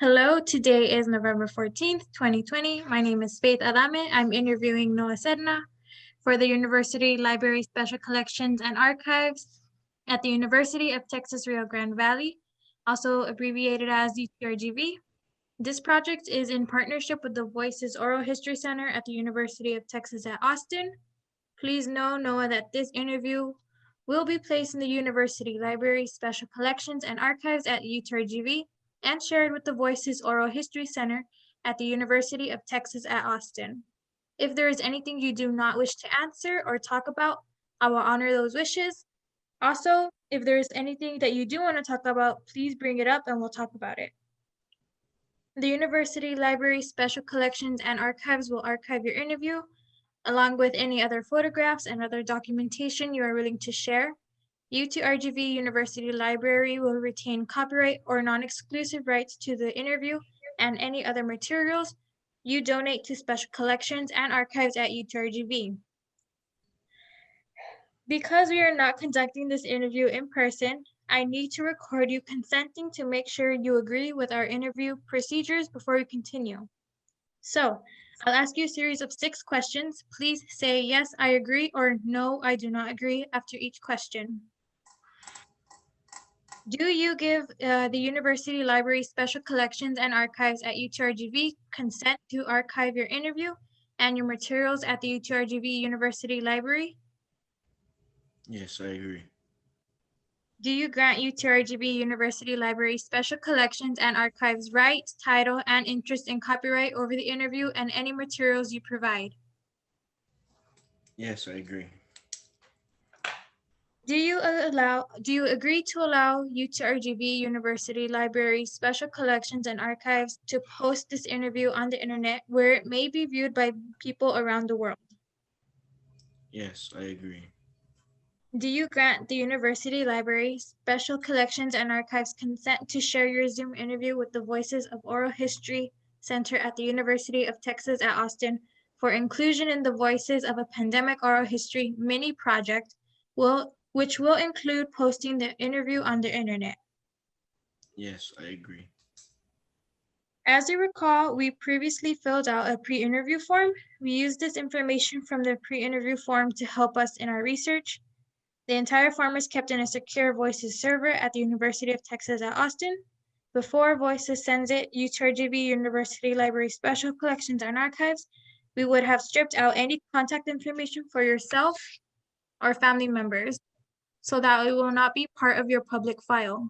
Hello, today is November 14th, 2020. My name is Faith Adame. I'm interviewing Noah Serna for the University Library Special Collections and Archives at the University of Texas Rio Grande Valley, also abbreviated as UTRGV. This project is in partnership with the Voces Oral History Center at the University of Texas at Austin. Please know, Noah, that this interview will be placed in the University Library Special Collections and Archives at UTRGV and shared with the Voices Oral History Center at the University of Texas at Austin. If there is anything you do not wish to answer or talk about, I will honor those wishes. Also, if there is anything that you do want to talk about, please bring it up and we'll talk about it. The University Library Special Collections and Archives will archive your interview, along with any other photographs and other documentation you are willing to share. UTRGV University Library will retain copyright or non-exclusive rights to the interview and any other materials you donate to special collections and archives at UTRGV. Because we are not conducting this interview in person, I need to record you consenting to make sure you agree with our interview procedures before we continue. So, I'll ask you a series of 6 questions. Please say yes, I agree, or no, I do not agree after each question. Do you give the University Library Special Collections and Archives at UTRGV consent to archive your interview and your materials at the UTRGV University Library? Yes, I agree. Do you grant UTRGV University Library Special Collections and Archives rights, title, and interest in copyright over the interview and any materials you provide? Yes, I agree. Do you agree to allow UTRGV University Library Special Collections and Archives to post this interview on the internet where it may be viewed by people around the world? Yes, I agree. Do you grant the University Library Special Collections and Archives consent to share your Zoom interview with the Voices of Oral History Center at the University of Texas at Austin for inclusion in the Voices of a Pandemic Oral History mini project, which will include posting the interview on the internet? Yes, I agree. As you recall, we previously filled out a pre-interview form. We used this information from the pre-interview form to help us in our research. The entire form is kept in a secure Voices server at the University of Texas at Austin. Before Voices sends it, UTRGV University Library Special Collections and Archives, we would have stripped out any contact information for yourself or family members so that it will not be part of your public file.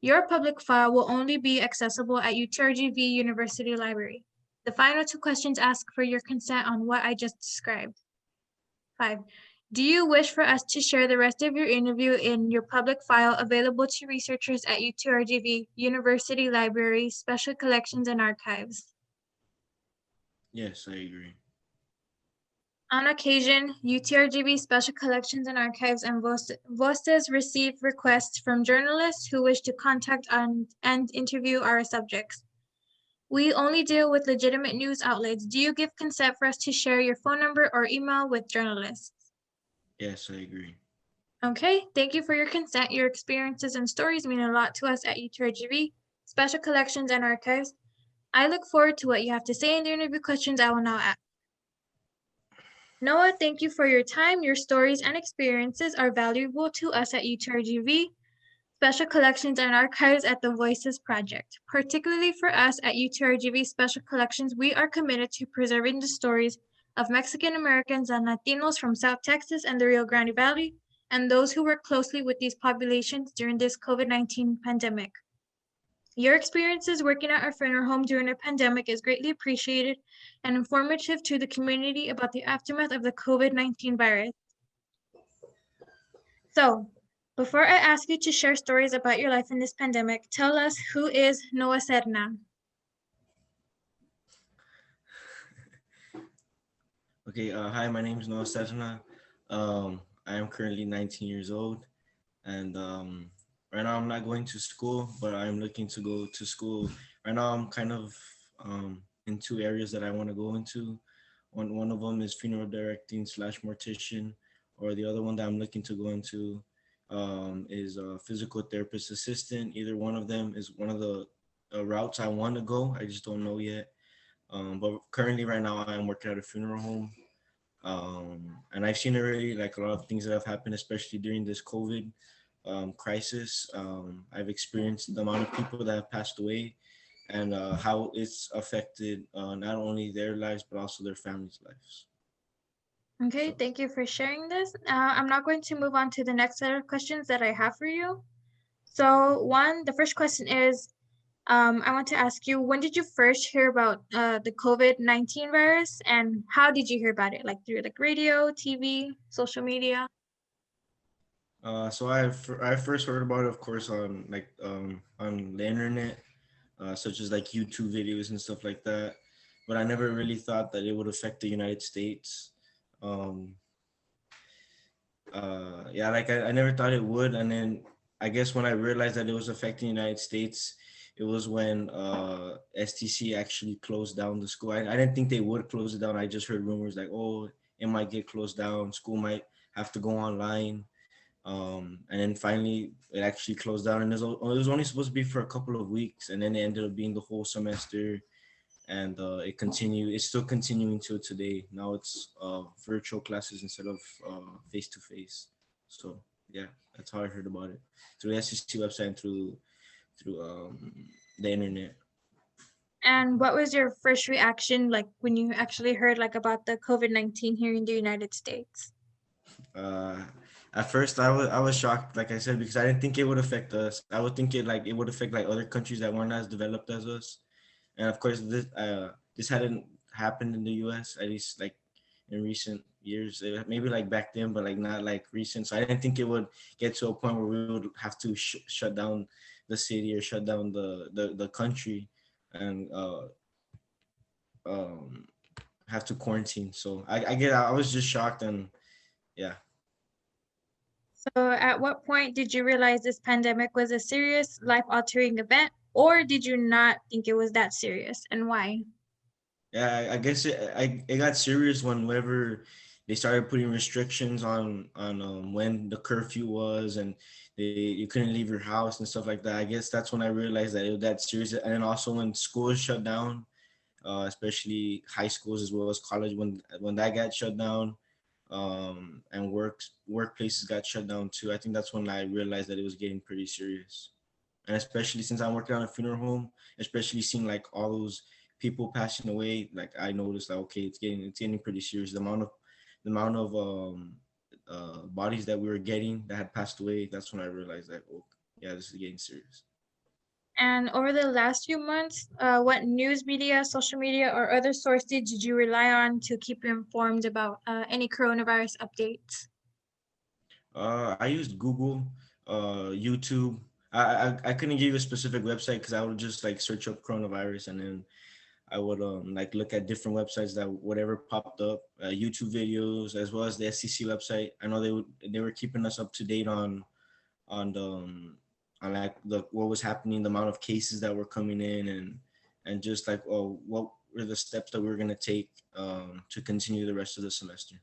Your public file will only be accessible at UTRGV University Library. The final 2 questions ask for your consent on what I just described. 5. Do you wish for us to share the rest of your interview in your public file available to researchers at UTRGV University Library Special Collections and Archives? Yes, I agree. On occasion, UTRGV Special Collections and Archives and Voces receive requests from journalists who wish to contact and interview our subjects. We only deal with legitimate news outlets. Do you give consent for us to share your phone number or email with journalists? Yes, I agree. Okay, thank you for your consent. Your experiences and stories mean a lot to us at UTRGV Special Collections and Archives. I look forward to what you have to say in the interview questions I will now ask. Noah, thank you for your time. Your stories and experiences are valuable to us at UTRGV Special Collections and Archives at the Voices Project. Particularly for us at UTRGV Special Collections, we are committed to preserving the stories of Mexican Americans and Latinos from South Texas and the Rio Grande Valley, and those who work closely with these populations during this COVID-19 pandemic. Your experiences working at our funeral home during a pandemic is greatly appreciated and informative to the community about the aftermath of the COVID-19 virus. So, before I ask you to share stories about your life in this pandemic, tell us, who is Noah Serna? Okay, hi, my name is Noah Serna. I am currently 19 years old, and right now I'm not going to school, but I'm looking to go to school. Right now I'm kind of in two areas that I want to go into. One of them is funeral directing slash mortician, or the other one that I'm looking to go into is a physical therapist assistant. Either one of them is one of the routes I want to go. I just don't know yet. But currently, right now, I'm working at a funeral home. And I've seen already like a lot of things that have happened, especially during this COVID crisis. I've experienced the amount of people that have passed away and how it's affected not only their lives but also their families' lives. Okay, So, thank you for sharing this. I'm now going to move on to the next set of questions that I have for you. So, the first question is, I want to ask you, when did you first hear about the COVID-19 virus, and how did you hear about it? Like through like radio, TV, social media? I first heard about it, of course, on the internet, such as like YouTube videos and stuff like that. But I never really thought that it would affect the United States. Um, yeah, like I never thought it would, and then I guess when I realized that it was affecting the United States, it was when STC actually closed down the school. I didn't think they would close it down. I just heard rumors like, oh, it might get closed down, school might have to go online. And then finally it actually closed down, and it was only supposed to be for a couple of weeks, and then it ended up being the whole semester. And it's still continuing till today. Now it's virtual classes instead of face to face. So yeah, that's how I heard about it, through the SEC website and through the internet. And what was your first reaction like when you actually heard like about the COVID-19 here in the United States? uh at first I was shocked, like I said, because I didn't think it would affect us. I would think it would affect like other countries that weren't as developed as us. And of course, this hadn't happened in the U.S., at least like in recent years. Maybe like back then, but like not like recent. So I didn't think it would get to a point where we would have to shut down the city or shut down the country and um, have to quarantine. So I was just shocked, and yeah. So, at what point did you realize this pandemic was a serious, life-altering event, or did you not think it was that serious, and why? Yeah, I guess it got serious whenever they started putting restrictions on when the curfew was, and you couldn't leave your house and stuff like that. I guess that's when I realized that it was that serious. And then also when schools shut down, especially high schools as well as college, when that got shut down, and workplaces got shut down too. I think that's when I realized that it was getting pretty serious. And especially since I'm working on a funeral home, especially seeing like all those people passing away, like I noticed like, okay, it's getting pretty serious. The amount of bodies that we were getting that had passed away, that's when I realized that, oh yeah, this is getting serious. And over the last few months, what news media, social media, or other sources did you rely on to keep you informed about any coronavirus updates? I used Google, YouTube. I couldn't give you a specific website because I would just like search up coronavirus, and then I would like look at different websites that whatever popped up, YouTube videos as well as the SEC website. I know they were keeping us up to date on the on like the what was happening, the amount of cases that were coming in, and just like, oh, what were the steps that we were gonna take to continue the rest of the semester.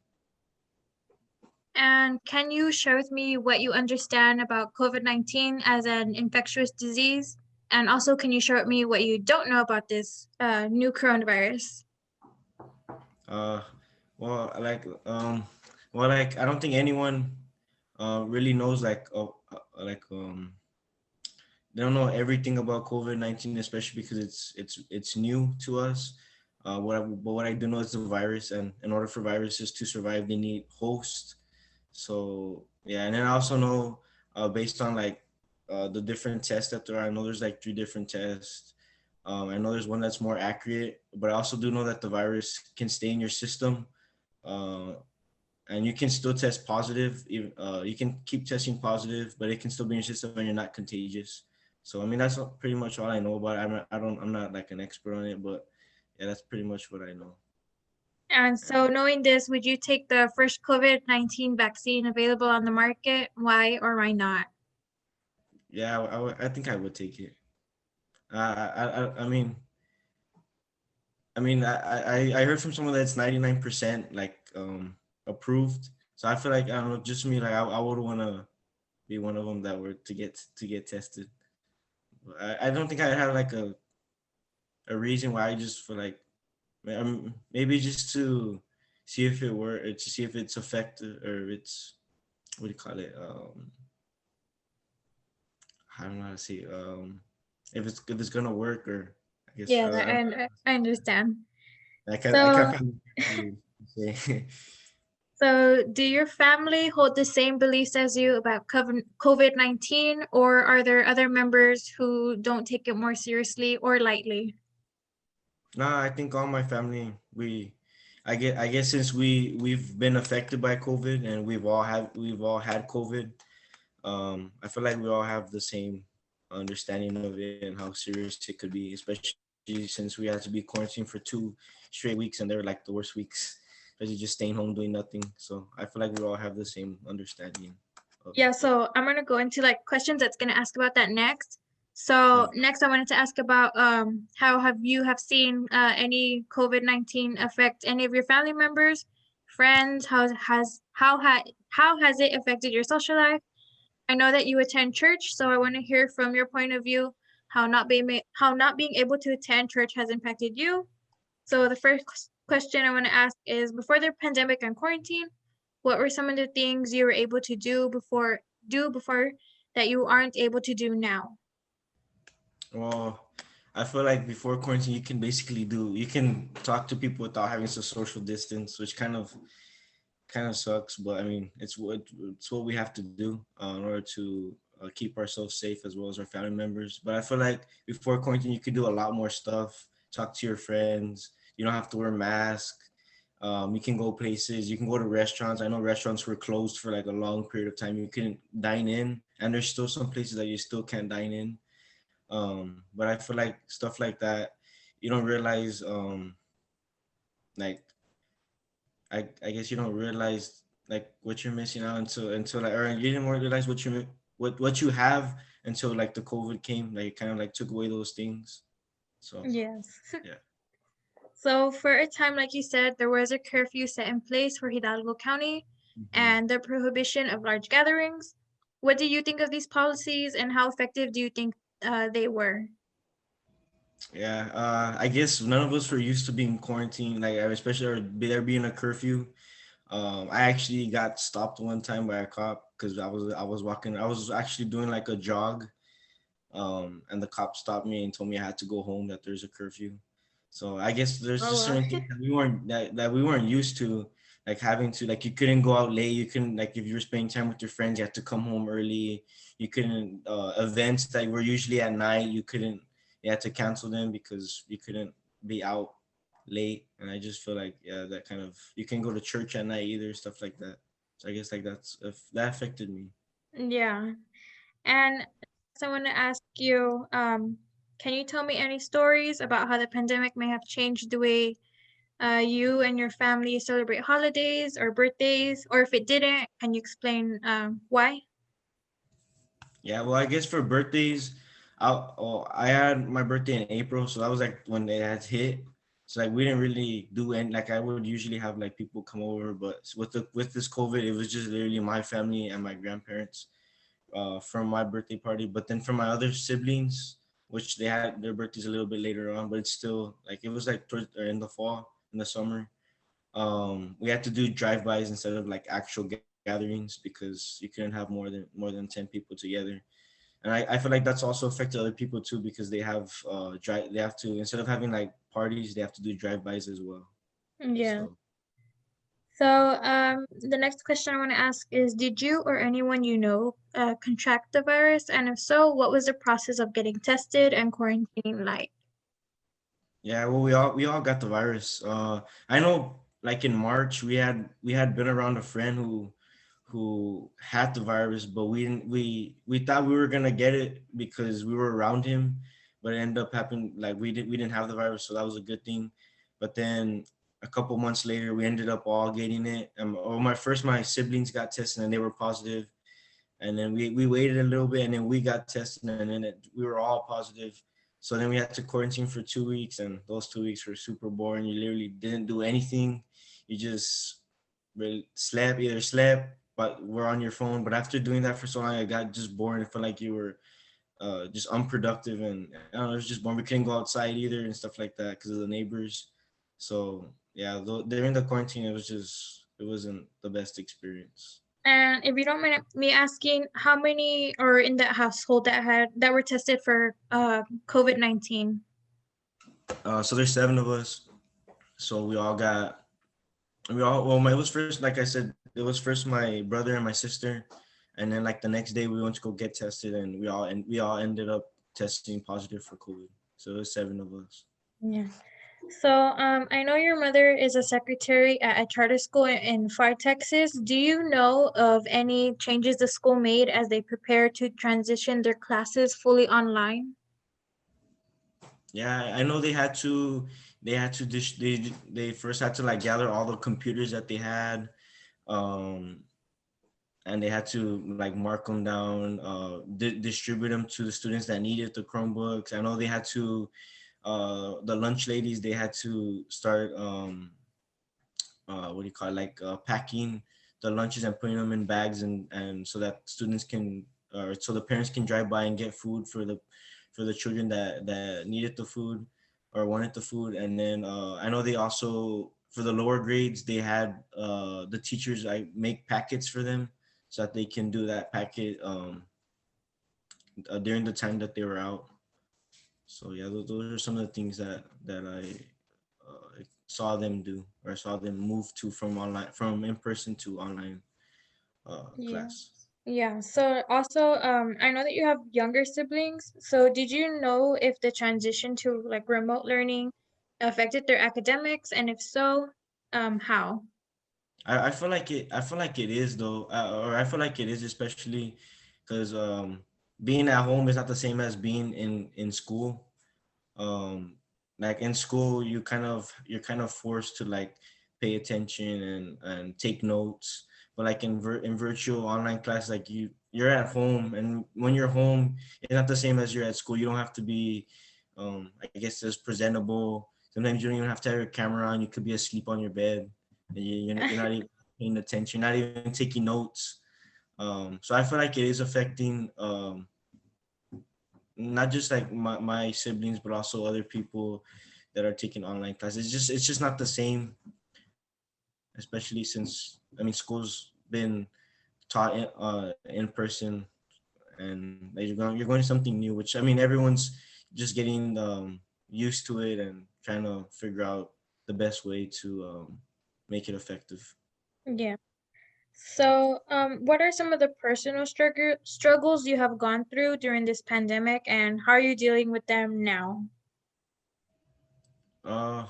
And can you share with me what you understand about COVID-19 as an infectious disease? And also, can you share with me what you don't know about this new coronavirus? Uh, well, like I don't think anyone really knows they don't know everything about COVID-19, especially because it's new to us. What I do know is the virus, and in order for viruses to survive, they need hosts. So yeah, and then I also know based on like the different tests that there are. I know there's like three different tests. I know there's one that's more accurate, but I also do know that the virus can stay in your system, uh, and you can still test positive. You can keep testing positive, but it can still be in your system and you're not contagious. So I mean, that's pretty much all I know about it. I'm not like an expert on it, but yeah, that's pretty much what I know. And so, knowing this, would you take the first COVID-19 vaccine available on the market? Why or why not? Yeah, I think I would take it. I heard from someone that's 99% like approved. So I feel like, I don't know, just me, like I would want to be one of them that were to get tested. I don't think I had like a reason why. I just feel like maybe just to see if it were to see if it's effective or it's what do you call it? I don't know how to say if it's gonna work or I guess Yeah, I understand. I can't So, find the to say. so do your family hold the same beliefs as you about COVID-19, or are there other members who don't take it more seriously or lightly? Nah, I think all my family I guess since we've been affected by COVID and we've all had COVID. I feel like we all have the same understanding of it and how serious it could be, especially since we had to be quarantined for 2 straight weeks and they were like the worst weeks, especially just staying home doing nothing. So I feel like we all have the same understanding of Yeah, it. so I'm gonna go into like questions that's gonna ask about that next. So Uh, next I wanted to ask about how have seen any COVID-19 affect any of your family members, friends? How has it affected your social life? I know that you attend church, so I want to hear from your point of view how not being able to attend church has impacted you. So the first question I want to ask is, before the pandemic and quarantine, what were some of the things you were able to do before that you aren't able to do now? well, I feel like before quarantine, you can talk to people without having to social distance, which kind of sucks, but I mean, it's what we have to do in order to keep ourselves safe as well as our family members. But I feel like before quarantine, you could do a lot more stuff. Talk to your friends. You don't have to wear a mask. You can go places. You can go to restaurants. I know restaurants were closed for like a long period of time. You couldn't dine in, and there's still some places that you still can't dine in. But I feel like stuff like that, you don't realize. Like I guess you don't realize like what you're missing out until like or you didn't realize what you have until like the COVID came, like it kind of like took away those things. So Yes. yeah. So for a time, like you said, there was a curfew set in place for Hidalgo County Mhm. and the prohibition of large gatherings. What do you think of these policies and how effective do you think they were? Yeah, I guess none of us were used to being quarantined, like especially there being a curfew. I actually got stopped one time by a cop because I was actually doing like a jog, and the cop stopped me and told me I had to go home, that there's a curfew. So I guess there's Oh, just well. certain things that we weren't used to, like having to like you couldn't go out late. You couldn't like if you were spending time with your friends, you had to come home early. You couldn't events that were usually at night. You had to cancel them because you couldn't be out late. And I just feel like yeah, that kind of you can go to church at night either, stuff like that. So I guess like that's if that affected me. Yeah. And so I want to ask you, can you tell me any stories about how the pandemic may have changed the way you and your family celebrate holidays or birthdays? Or if it didn't, can you explain why? Yeah, well, I guess for birthdays, I had my birthday in April, so that was like when it had hit. So like we didn't really do any like I would usually have like people come over, but with this COVID, it was just literally my family and my grandparents from my birthday party. But then for my other siblings, which they had their birthdays a little bit later on, but it's still like it was like towards or in the fall, in the summer. We had to do drive-bys instead of like actual gatherings because you couldn't have more than 10 people together. And I feel like that's also affected other people too because they have to instead of having like parties, they have to do drive-bys as well. Yeah. So So, the next question I want to ask is, did you or anyone you know contract the virus? And if so, what was the process of getting tested and quarantining like? yeah, well we all got the virus. I know like in March we had been around a friend who had the virus, but we thought we were gonna get it because we were around him, but it ended up happening like we didn't have the virus, so that was a good thing. But then a couple months later, we ended up all getting it. My siblings got tested and they were positive, and then we waited a little bit and then we got tested and then we were all positive. So then we had to quarantine for 2 weeks, and those 2 weeks were super boring. You literally didn't do anything. You just really slept, but were on your phone. But after doing that for so long, it got just boring. It felt like you were just unproductive, and I don't know, it was just boring. We couldn't go outside either and stuff like that because of the neighbors. So yeah, during the quarantine, it wasn't the best experience. And if you don't mind me asking, how many are in that household that were tested for COVID-19? So there's seven of us. So it was first, like I said, it was first my brother and my sister, and then like the next day we went to go get tested, and we all ended up testing positive for COVID. So it was seven of us. Yeah. So, I know your mother is a secretary at a charter school in Far Texas. Do you know of any changes the school made as they prepare to transition their classes fully online? Yeah, I know they had to they first had to like gather all the computers that they had, um and they had to like mark them down, distribute them to the students that needed the Chromebooks. I know they had to, the lunch ladies, they had to start, what do you call it, like packing the lunches and putting them in bags, and so that students can, or so the parents can drive by and get food for the children that needed the food or wanted the food. And then I know they also, for the lower grades, they had, the teachers, I make packets for them so that they can do that packet, during the time that they were out. So yeah, those are some of the things that I saw them do, or saw them move to, from in person to online Yeah. class. Yeah. So also, I know that you have younger siblings. So did you know if the transition to like remote learning affected their academics, and if so, how? I feel like I feel like it is though, or I feel like it is, especially because being at home is not the same as being in school. um like in school, you're kind of forced to like pay attention and take notes, but like in virtual online class, like you're at home, and when you're home, it's not the same as you're at school. You don't have to be, I guess, as presentable. Sometimes you don't even have to have your camera on. You could be asleep on your bed, and you're not even paying attention, you're not even taking notes. So I feel like it is affecting, not just like my siblings, but also other people that are taking online classes. It's just not the same, especially since, I mean, school's been taught in person, and like, you're going to something new, which, I mean, everyone's just getting used to it and trying to figure out the best way to make it effective. Yeah. So, what are some of the personal struggles you have gone through during this pandemic, and how are you dealing with them now? Uh,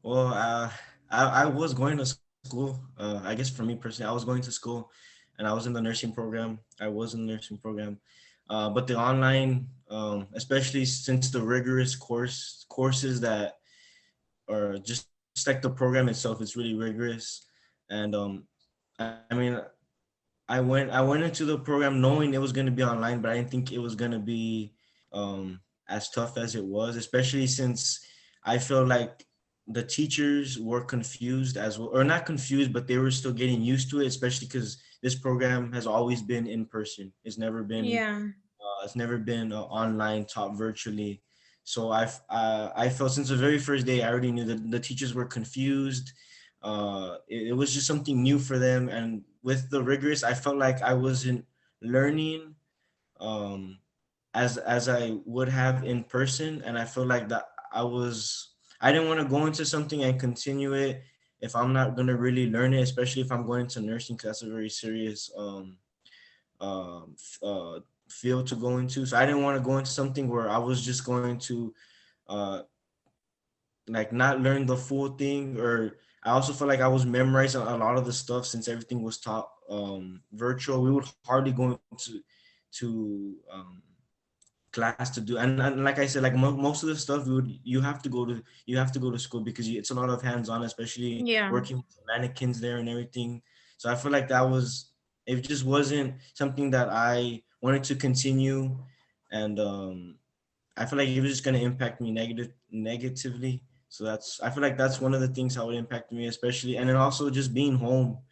well, I was going to school. I guess for me personally, I was going to school, and I was in the nursing program. I was in the nursing program, but the online, especially since the rigorous courses that, or just like the program itself, it's really rigorous. And I mean, I went into the program knowing it was going to be online, but I didn't think it was going to be as tough as it was, especially since I feel like the teachers were confused as well, or not confused, but they were still getting used to it, especially because this program has always been in person. Yeah. It's never been online, taught virtually. So I felt since the very first day, I already knew that the teachers were confused. It was just something new for them, and with the rigorous, I felt like I wasn't learning um, as I would have in person, and I feel like that I didn't want to go into something and continue it if I'm not gonna really learn it, especially if I'm going into nursing, because that's a very serious um, f- uh, field to go into. So I didn't want to go into something where I was just going to uh, like not learn the full thing. Or I also felt like I was memorizing a lot of the stuff since everything was taught virtual. We would hardly go to class to do, and like I said, like most of the stuff you have to go to school because it's a lot of hands-on, especially Yeah. working with mannequins there and everything. So I feel like that was it just wasn't something that I wanted to continue. And I feel like it was just going to impact me negatively. So I feel like that's one of the things that would impact me, especially. And then also just being home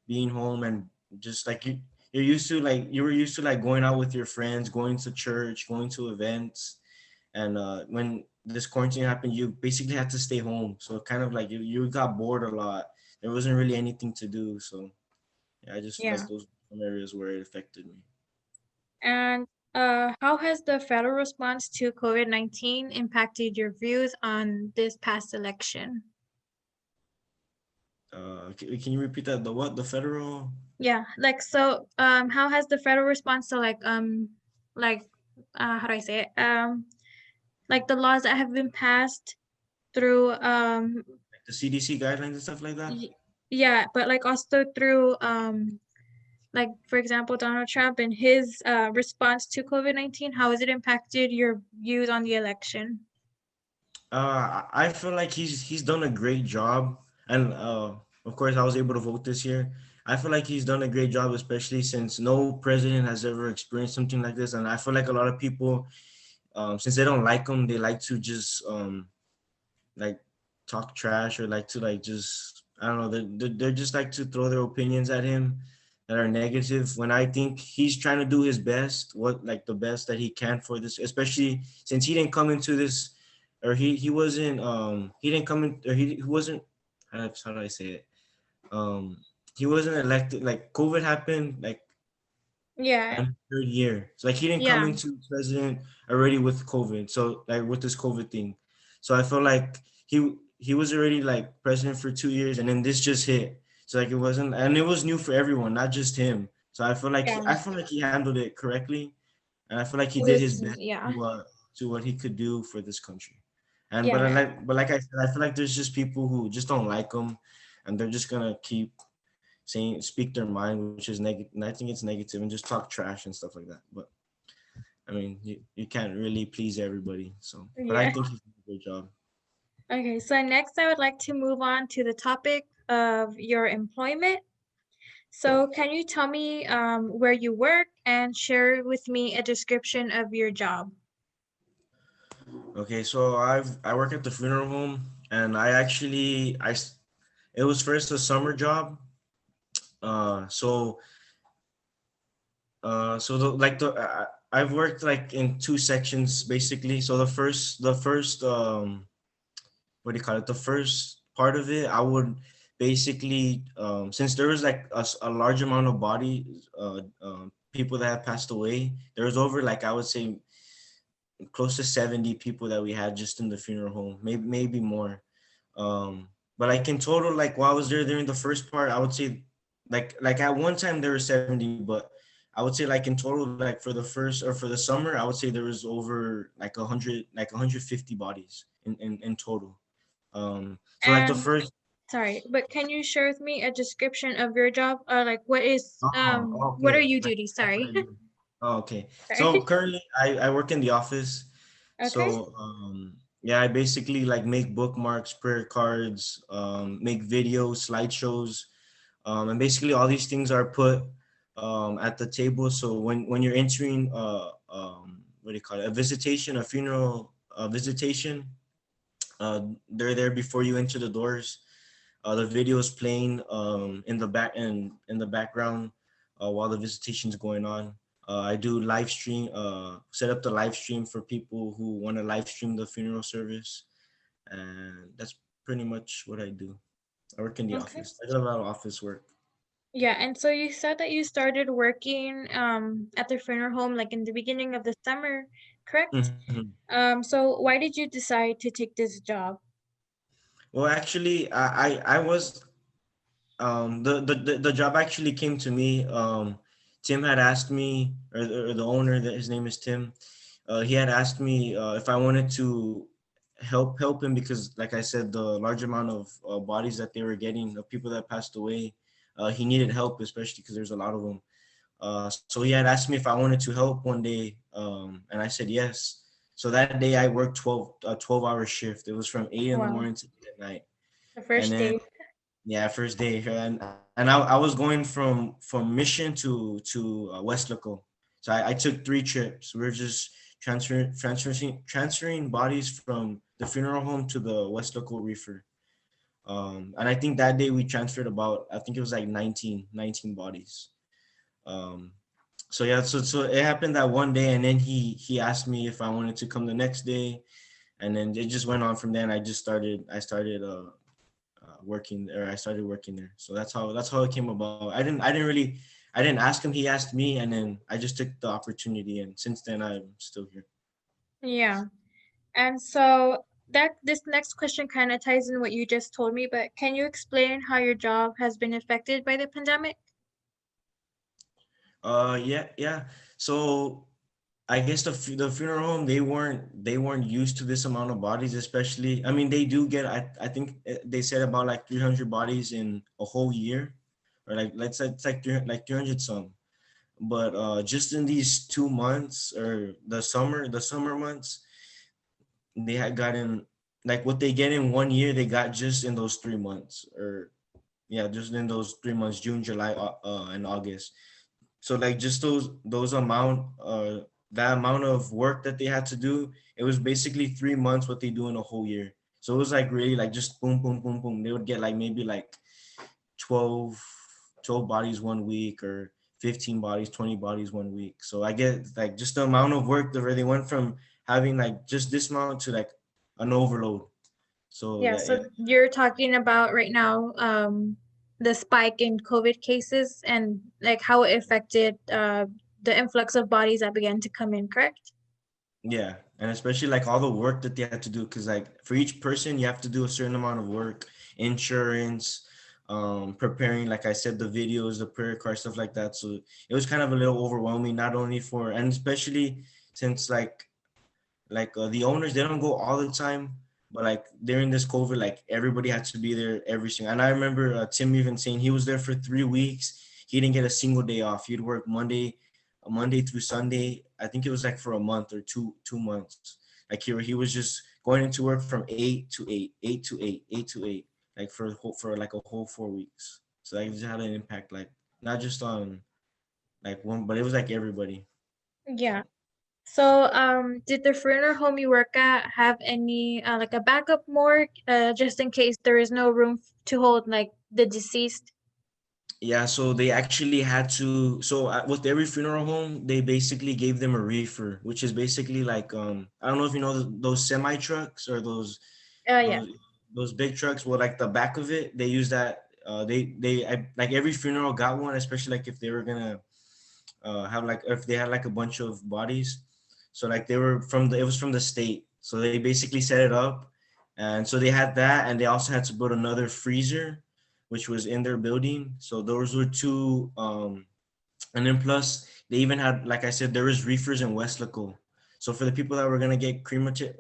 and just like you were used to like going out with your friends, going to church, going to events, and when this quarantine happened, you basically had to stay home. So kind of like you got bored a lot. There wasn't really anything to do. So yeah, I just feel like Yeah. those are some areas where it affected me. And how has the federal response to COVID-19 impacted your views on this past election? Can you repeat that? The what? The federal? Yeah, like so how has the federal response to like how do I say it? Like the laws that have been passed through Like the CDC guidelines and stuff like that? y- yeah, but like also through like for example Donald Trump and his response to COVID-19, how has it impacted your views on the election? I feel like he's done a great job, and of course I was able to vote this year. I feel like he's done a great job, especially since no president has ever experienced something like this, and I feel like a lot of people, since they don't like him, they like to just like talk trash or like to like just I don't know they're just like to throw their opinions at him that are negative when I think he's trying to do his best, what like the best that he can for this, especially since he didn't come into this or he wasn't he didn't come in or he wasn't how do I say it um he wasn't elected like COVID happened like Yeah, on third year. So like he didn't come yeah, into president already with COVID. So like with this COVID thing. So I felt like he was already like president for 2 years and then this just hit. So like it wasn't and it was new for everyone, not just him. So yeah. I feel like he handled it correctly and I feel like he It did his was best yeah, to what he could do for this country. And yeah, but like I said, I feel like there's just people who just don't like him and they're just gonna keep saying speak their mind, which is negative. I think it's negative and just talk trash and stuff like that. But I mean, you can't really please everybody. So, but I yeah. think he's done a great job. Okay, so next I would like to move on to the topic of your employment. So can you tell me where you work and share with me a description of your job? Okay, so I work at the funeral home, and I actually it was first a summer job. So so the like the I've worked like in two sections basically. So the first what do you call it? The first part of it, I would basically, since there was like a large amount of body, people that had passed away, there was over like I would say close to 70 people that we had just in the funeral home, maybe more. But like in total, like while I was there during the first part, I would say like at one time there were 70, but I would say like in total, like for the first or for the summer, I would say there was over like 100, like 150 bodies in total. So like the And first, sorry, but can you share with me a description of your job? Like what is what are okay, you like duties? like what Sorry. I do. Oh, okay. So Sorry. currently I work in the office. Okay. So yeah, I basically like make bookmarks, prayer cards, make videos, slideshows, and basically all these things are put at the table. So when you're entering what do you call it, a visitation, a funeral visitation, they're there before you enter the doors. The video is playing in the background while the visitation is going on. I do live stream, set up the live stream for people who want to live stream the funeral service, and that's pretty much what I do. I work in the Okay. office. I do a lot of office work. Yeah, and so you said that you started working at the funeral home like in the beginning of the summer, correct? Mhm. So why did you decide to take this job? Well, actually, I was the job actually came to me. Tim had asked me, or the owner, that his name is Tim. He had asked me if I wanted to help him because, like I said, the large amount of bodies that they were getting of people that passed away, he needed help, especially because there's a lot of them. So he had asked me if I wanted to help one day, and I said yes. So that day I worked 12-hour shift. It was from 8 in the Wow, morning to 8 at night, the and first then day. yeah, first day, and I was going from Mission to West Loco, so I took 3 trips. We were just transferring bodies from the funeral home to the West Loco reefer. And I think that day we transferred about I think it was like 19 bodies. Um, so yeah, so it happened that one day, and then he asked me if I wanted to come the next day, and then it just went on from there. And I started working, or I started working there. So that's how it came about. I didn't ask him. He asked me, and then I just took the opportunity. And since then, I'm still here. Yeah. And so that this next question kind of ties in what you just told me, but can you explain how your job has been affected by the pandemic? Yeah. So I guess the funeral home, they weren't used to this amount of bodies, especially. I mean, they do get, I think they said about like 300 bodies in a whole year, or like let's say it's like 300 some. But just in these 2 months, or the summer months, they had gotten, like, what they get in one year, they got just in those 3 months, or yeah, just in those 3 months, June, July, and August. So like just those amount that amount of work that they had to do, it was basically 3 months what they do in a whole year. So it was like really like just boom, boom, boom, boom. They would get like maybe like 12 12 bodies one week, or 15 bodies, 20 bodies one week. So I get like just the amount of work that they went from having like just this amount to like an overload. So Yeah, yeah, so yeah. you're talking about right now the spike in COVID cases and like how it affected the influx of bodies that began to come in, correct? Yeah, and especially like all the work that they had to do, because like for each person you have to do a certain amount of work, insurance, preparing, like I said, the videos, the prayer card, stuff like that. So it was kind of a little overwhelming, not only for, and especially since the owners, they don't go all the time, but like during this COVID, like everybody had to be there every single. And I remember Tim even saying he was there for 3 weeks. He didn't get a single day off. He'd work Monday through Sunday. I think it was like for a month or two months. Like he was just going into work from 8 to 8, 8 to 8, 8 to 8, like for like a whole 4 weeks. So that just had an impact, like not just on like one, but it was like everybody. Yeah. So, did the funeral home you work at have any like a backup morgue, just in case there is no room to hold like the deceased? Yeah, so they actually had to. So with every funeral home, they basically gave them a reefer, which is basically like, I don't know if you know those semi trucks, or Yeah. those those big trucks. Well, like the back of it, they use that. Like every funeral got one, especially like if they were gonna have, like if they had like a bunch of bodies. So like they were it was from the state, so they basically set it up, and so they had that, and they also had to build another freezer, which was in their building. So those were two. And then plus they even had, like I said, there was reefers in Westlaco. So for the people that were gonna get cremated,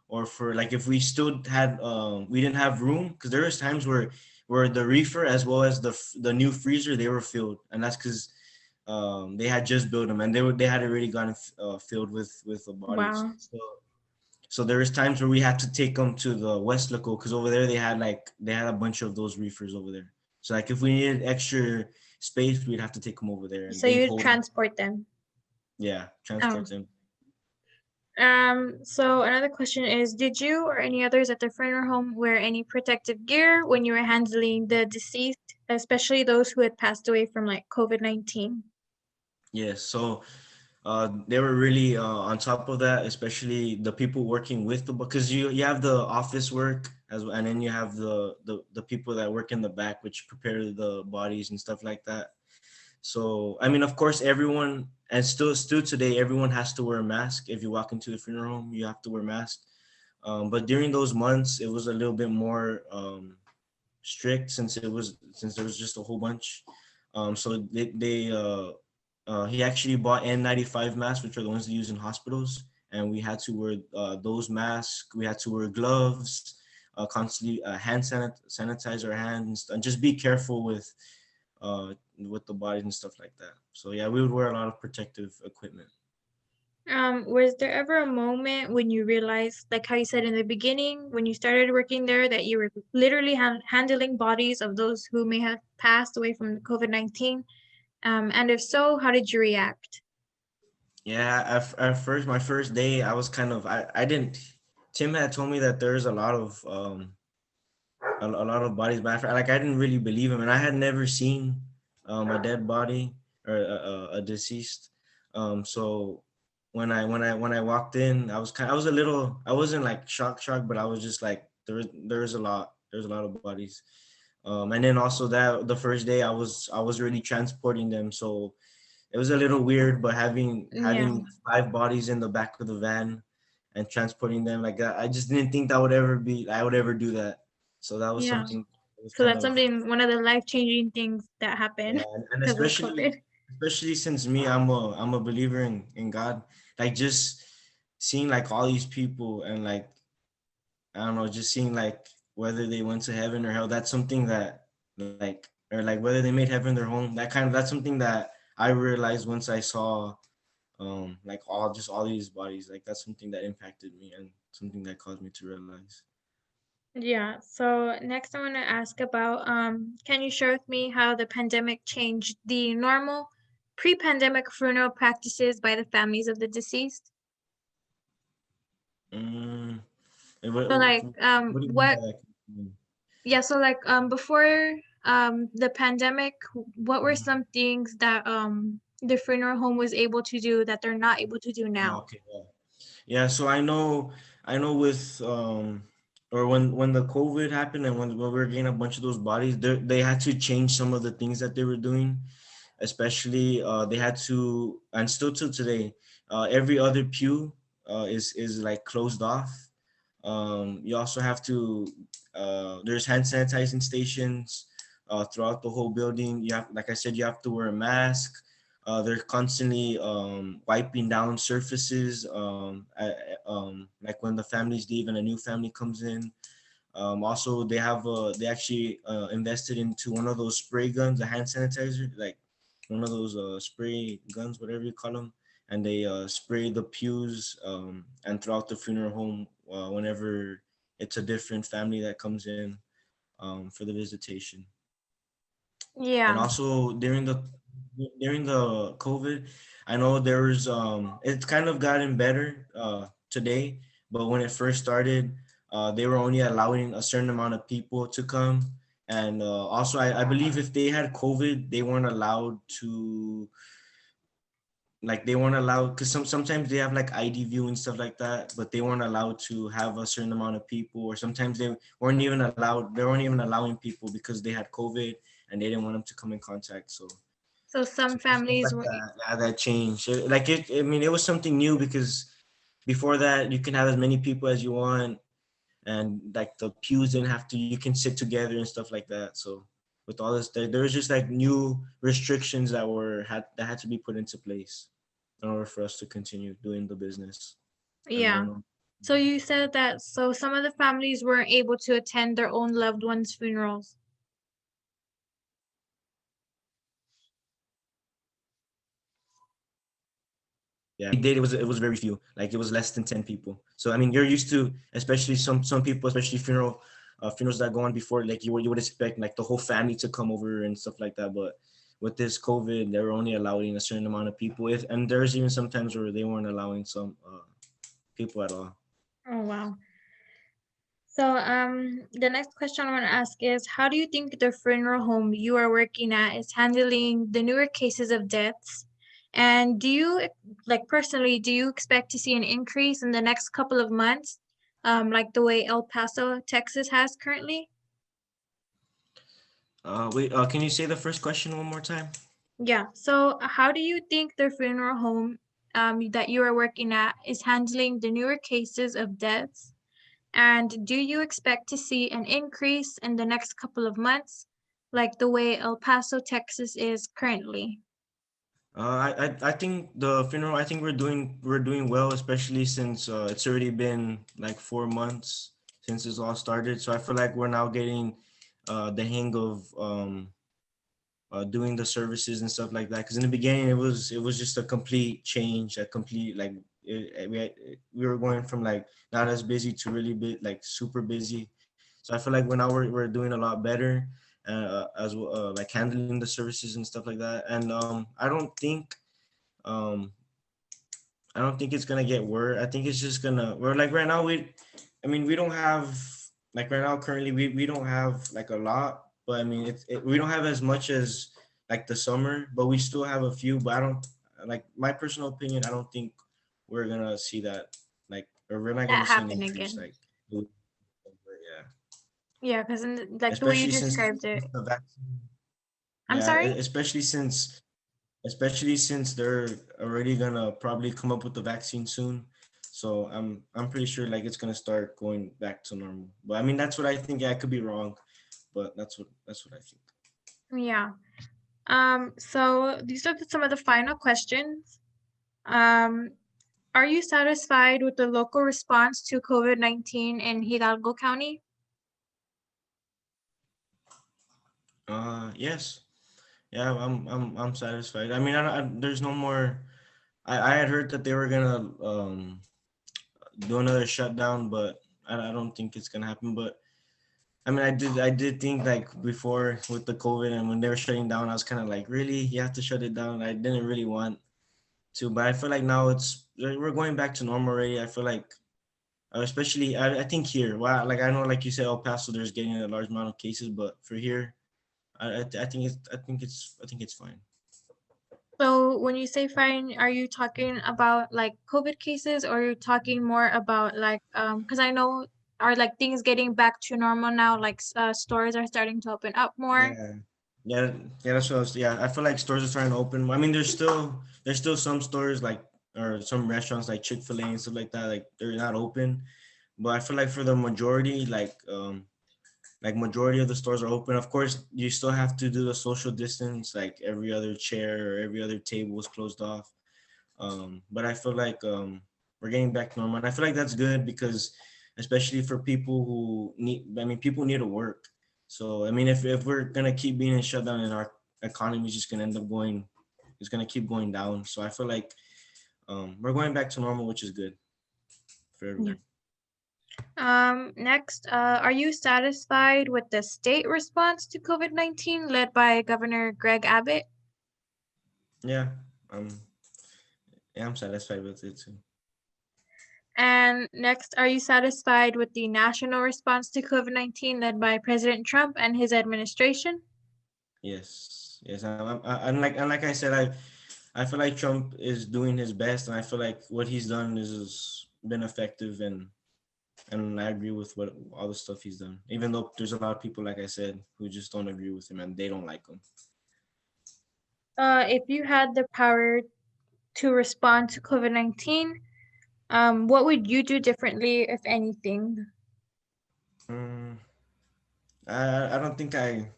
or for like if we still had we didn't have room, because there was times where the reefer as well as the new freezer, they were filled, and that's because they had just built them, and they had already gotten filled with the bodies. Wow. So there was times where we had to take them to the West Local, because over there they had a bunch of those reefers over there. So like if we needed extra space, we'd have to take them over there, and So they'd you hold them. transport them. Yeah, Oh. transport them. So another question is, did you or any others at the funeral home wear any protective gear when you were handling the deceased, especially those who had passed away from like COVID-19? Yes. So they were really on top of that, especially the people working with because you have the office work and then you have the people that work in the back, which prepare the bodies and stuff like that. So I mean, of course, everyone, and still today, everyone has to wear a mask. If you walk into the funeral home, you have to wear a mask. But during those months, it was a little bit more strict, since there was just a whole bunch. So he actually bought N95 masks, which are the ones they use in hospitals, and we had to wear those masks. We had to wear gloves, constantly sanitize our hands, and just be careful with the bodies and stuff like that. So yeah, we would wear a lot of protective equipment. Was there ever a moment when you realized, like how you said in the beginning, when you started working there, that you were literally handling bodies of those who may have passed away from COVID-19? And if so, how did you react? Yeah, at first, my first day, I was kind of I didn't. Tim had told me that there's a lot of a lot of bodies, but like I didn't really believe him, and I had never seen a dead body or a deceased. So when I walked in, I was a little, I wasn't like shocked, but I was just like there's a lot of bodies. And then also that the first day I was really transporting them, so it was a little weird, but Yeah, having 5 bodies in the back of the van and transporting them like that, I just didn't think that would ever be I would ever do that. So that was yeah. something that was So kind that's of, something, one of the life-changing things that yeah, happened and because of COVID. especially since me, I'm a believer in God. Like just seeing like all these people and like I don't know, just seeing like whether they went to heaven or hell. That's something that like or like whether they made heaven their home. That's something that I realized once I saw like all these bodies. Like that's something that impacted me and something that caused me to realize. Yeah. So next I want to ask about can you share with me how the pandemic changed the normal pre-pandemic funeral practices by the families of the deceased? Mm, So like what do you mean by what that? yeah, so like before the pandemic, what were Mhm. some things that the funeral home was able to do that they're not able to do Oh, now? okay, yeah. Yeah, so I know with or when the COVID happened and when we were getting a bunch of those bodies, they had to change some of the things that they were doing. Especially they had to, and still till today, every other pew is like closed off. You also have to there's hand sanitizing stations throughout the whole building. You have, like I said, you have to wear a mask. They're constantly wiping down surfaces, like when the families leave and a new family comes in. Also, they actually invested into one of those spray guns, a hand sanitizer, like one of those spray guns, whatever you call them, and they spray the pews and throughout the funeral home whenever it's a different family that comes in for the visitation. And Yeah. also during the COVID, I know there was it's kind of gotten better today, but when it first started, they were only allowing a certain amount of people to come. And also, I believe if they had COVID, they weren't allowed to, like they weren't allowed, because sometimes they have like ID view and stuff like that, but they weren't allowed to have a certain amount of people, or sometimes they weren't even allowing people because they had COVID and they didn't want them to come in contact. So So some stuff families like were that, yeah, that changed. I mean, it was something new because before that you can have as many people as you want, and like the pews didn't have to. You can sit together and stuff like that. So with all this, there was just like new restrictions that had to be put into place in order for us to continue doing the business as yeah. normal. So you said that so some of the families weren't able to attend their own loved ones' funerals. Yeah, we did. It was very few. Like it was less than 10 people. So I mean, you're used to, especially some people, especially funerals that go on before. Like you would expect like the whole family to come over and stuff like that. But with this COVID, they were only allowing a certain amount of people. If and there's even sometimes where they weren't allowing some people at all. Oh wow. So the next question I want to ask is how do you think the funeral home you are working at is handling the newer cases of deaths? And do you like personally, do you expect to see an increase in the next couple of months? Like the way El Paso, Texas has currently? Wait, can you say the first question one more time? Yeah. So, how do you think the funeral home that you are working at is handling the newer cases of deaths? And do you expect to see an increase in the next couple of months, like the way El Paso, Texas is currently? I think the funeral. I think we're doing well, especially since it's already been like 4 months since this all started. So I feel like we're now getting the hang of doing the services and stuff like that. Because in the beginning, it was just a complete change, a complete like we were going from like not as busy to really like super busy. So I feel like now we're doing a lot better, as well, like handling the services and stuff like that. And um I don't think it's gonna get worse. I think it's just gonna we're like right now I mean we don't have like right now currently we don't have like a lot, but I mean we don't have as much as like the summer, but we still have a few. But I don't like my personal opinion. I don't think we're gonna see that like, or we're not gonna That see an happen increase again. like, yeah, Yeah, because like the way you especially since described it. the vaccine. I'm Yeah, sorry? especially since they're already gonna probably come up with the vaccine soon. So I'm pretty sure like it's gonna start going back to normal. But I mean that's what I think. Yeah, I could be wrong, but that's what I think. Yeah. So these are some of the final questions. Um, are you satisfied with the local response to COVID-19 in Hidalgo County? Yes, yeah, I'm satisfied. I mean, there's no more. I had heard that they were gonna do another shutdown, but I don't think it's gonna happen. But I mean, I did think like before with the COVID and when they were shutting down, I was kind of like, really, you have to shut it down. I didn't really want to, but I feel like now we're going back to normal already. I feel like, especially I think here, wow, like I know, like you said, El Paso, there's getting a large amount of cases, but for here, I think it's fine. So when you say fine, are you talking about like COVID cases or are you talking more about like because I know are like things getting back to normal now, like stores are starting to open up more. Yeah, yeah, yeah. That's what I was. Yeah, I feel like stores are starting to open. I mean, there's still some stores like or some restaurants like Chick-fil-A and stuff like that. Like they're not open, but I feel like for the majority, like majority of the stores are open. Of course, you still have to do the social distance. Like every other chair or every other table is closed off. But I feel like we're getting back to normal, and I feel like that's good because, especially for people who need, I mean, people need to work. So I mean, if we're gonna keep being in shutdown and our economy is just gonna end up going, it's gonna keep going down. So I feel like we're going back to normal, which is good for Yeah. everyone. Next, are you satisfied with the state response to COVID-19 led by Governor Greg Abbott? Yeah, um, yeah, I'm satisfied with it too. And next, are you satisfied with the national response to COVID-19 led by President Trump and his administration? Yes, yes, and like I said, I feel like Trump is doing his best, and I feel like what he's done is been effective, and I agree with what all the stuff he's done. Even though there's a lot of people, like I said, who just don't agree with him and they don't like him. If you had the power to respond to COVID-19, what would you do differently, if anything? Mm, I don't think I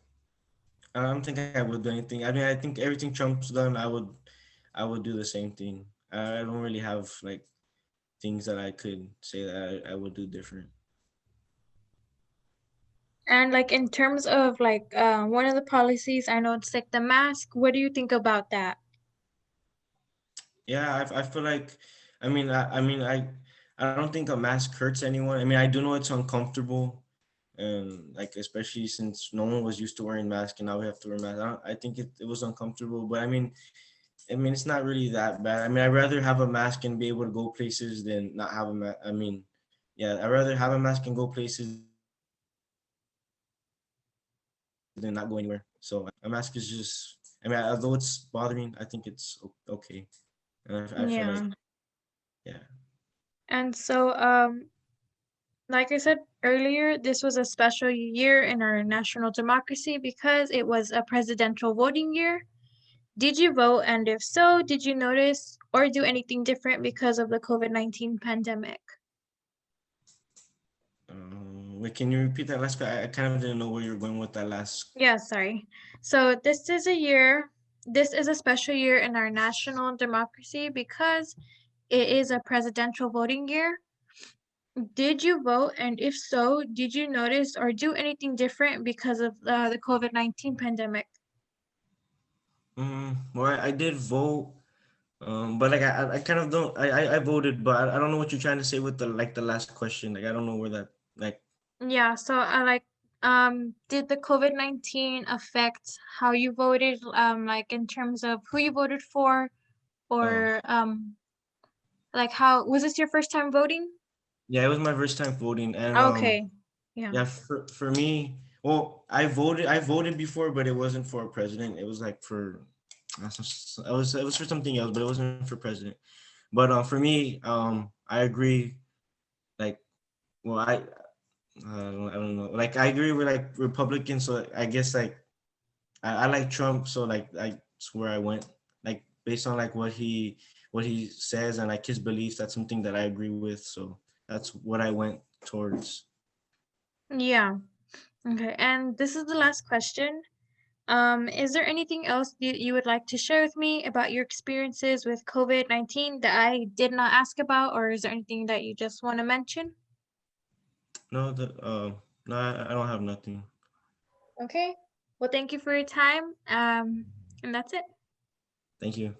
would do anything. I mean, I think everything Trump's done, I would do the same thing. I don't really have like things that I could say that I would do different. And like in terms of like one of the policies, I know it's like the mask. What do you think about that? Yeah, I feel like, I don't think a mask hurts anyone. I mean, I do know it's uncomfortable, and like especially since no one was used to wearing masks and now we have to wear masks. I think it was uncomfortable, but I mean it's not really that bad. I mean, I'd rather have a mask and be able to go places than not have a mask. I mean, yeah, I'd rather have a mask and go places than not go anywhere. So a mask is just, I mean, although it's bothering, I think it's okay. And I feel like, Yeah. yeah. And so, like I said earlier, this was a special year in our national democracy because it was a presidential voting year. Did you vote? And if so, did you notice or do anything different because of the COVID-19 pandemic? Wait, can you repeat that last? I kind of didn't know where you were going with that last. Yeah, sorry. So this is a special year in our national democracy because it is a presidential voting year. Did you vote? And if so, did you notice or do anything different because of the COVID-19 pandemic? Well, I did vote, but like I kind of don't. I voted, but I don't know what you're trying to say with the last question. Like I don't know where that like. Yeah, so I like did the COVID-19 affect how you voted like in terms of who you voted for Oh, or like how was this your first time voting? yeah, it was my first time voting, and Okay. Yeah. Yeah, for me, well, I voted before, but it wasn't for president. It was like for, it was for something else, but it wasn't for president. But for me, I agree. Like, well, I don't know. Like, I agree with like Republicans. So I guess like I like Trump. So like that's where I went. Like based on like what he says and like his beliefs. That's something that I agree with. So that's what I went towards. Yeah. Okay. And this is the last question. Is there anything else you would like to share with me about your experiences with COVID-19 that I did not ask about, or is there anything that you just want to mention? No, no, I don't have nothing. Okay. Well, thank you for your time. And that's it. Thank you.